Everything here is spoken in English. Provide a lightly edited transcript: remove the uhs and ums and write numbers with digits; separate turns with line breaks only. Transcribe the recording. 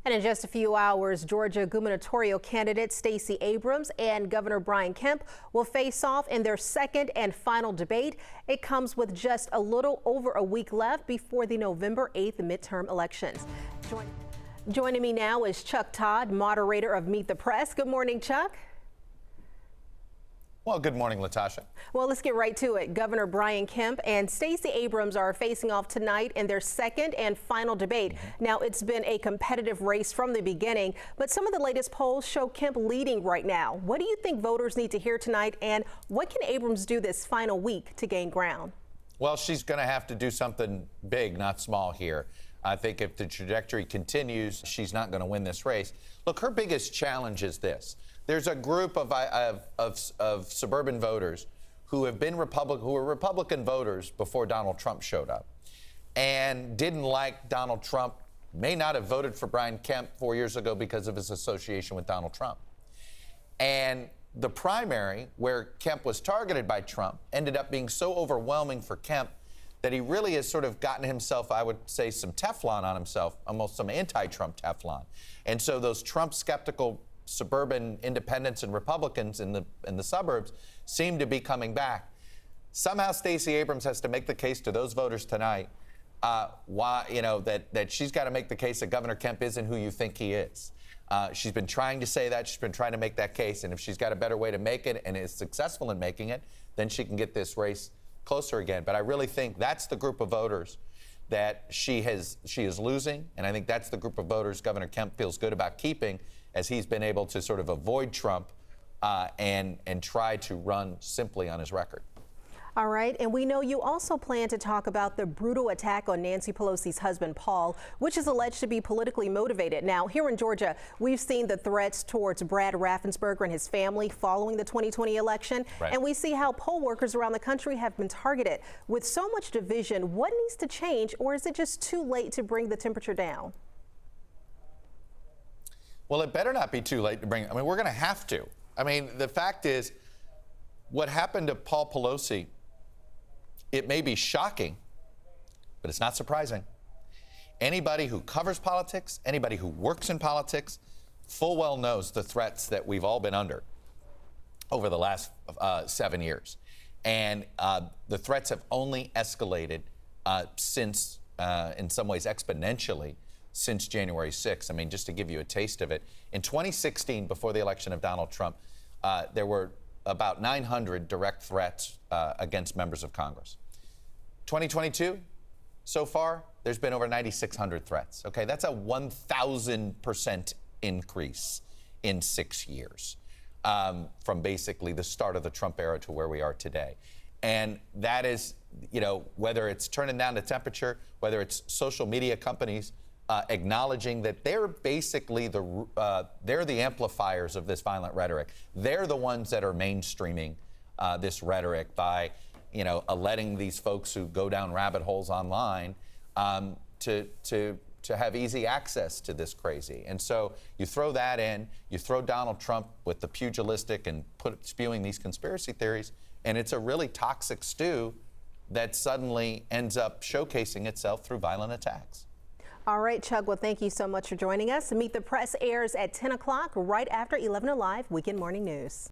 And in just a few hours, Georgia gubernatorial candidate Stacey Abrams and Governor Kemp will face off in their second and final debate. It comes with just a little over a week left before the November 8th midterm elections. Joining me now is Todd, moderator of Meet the Press. Good morning, Chuck.
Well, good morning, Latasha.
Well, let's get right to it. Governor Kemp and Stacey Abrams are facing off tonight in their second and final debate. Now, it's been a competitive race from the beginning, but some of the latest polls show Kemp leading right now. What do you think voters need to hear tonight, and what can Abrams do this final week to gain ground?
Well, she's going to have to do something big, not small here. I think if the trajectory continues, she's not going to win this race. Look, her biggest challenge is this. There's a group of suburban voters who have been who were Republican voters before Donald Trump showed up and didn't like Donald Trump, may not have voted for Kemp 4 years ago because of his association with Donald Trump. And the primary, where Kemp was targeted by Trump, ended up being so overwhelming for Kemp that he really has sort of gotten himself, I would say, some Teflon on himself, almost some anti-Trump Teflon. And so those Trump skeptical suburban independents and Republicans in the suburbs seem to be coming back. Somehow Stacey Abrams has to make the case to those voters tonight that she's got to make the case that Governor Kemp isn't who you think he is. She's been trying to say that. She's been trying to make that case. And if she's got a better way to make it and is successful in making it, then she can get this race closer again. But I really think that's the group of voters that she is losing. And I think that's the group of voters Governor Kemp feels good about keeping, as he's been able to sort of avoid Trump and try to run simply on his record.
All right. And we know you also plan to talk about the brutal attack on Nancy Pelosi's husband, Paul, which is alleged to be politically motivated. Now, here in Georgia, we've seen the threats towards Brad Raffensperger and his family following the 2020 election. Right. And we see how poll workers around the country have been targeted. With so much division, what needs to change, or is it just too late to bring the temperature down?
Well, it better not be too late to bring. I mean, we're going to have to. I mean, the fact is, what happened to Paul Pelosi, it may be shocking, but it's not surprising. Anybody who covers politics, anybody who works in politics, full well knows the threats that we've all been under over the last 7 years. And the threats have only escalated since, in some ways exponentially, since January 6th. I mean, just to give you a taste of it, in 2016, before the election of Donald Trump, there were about 900 direct threats against members of Congress. 2022, so far, there's been over 9,600 threats. Okay, that's a 1,000% increase in 6 years from basically the start of the Trump era to where we are today. And that is, whether it's turning down the temperature, whether it's social media companies acknowledging that they're basically they're the amplifiers of this violent rhetoric. They're the ones that are mainstreaming this rhetoric by, letting these folks who go down rabbit holes online to have easy access to this crazy. And so you throw that in, you throw Donald Trump with the pugilistic and spewing these conspiracy theories, and it's a really toxic stew that suddenly ends up showcasing itself through violent attacks.
All right, Chuck, well, thank you so much for joining us. Meet the Press airs at 10 o'clock right after 11 Alive Weekend Morning News.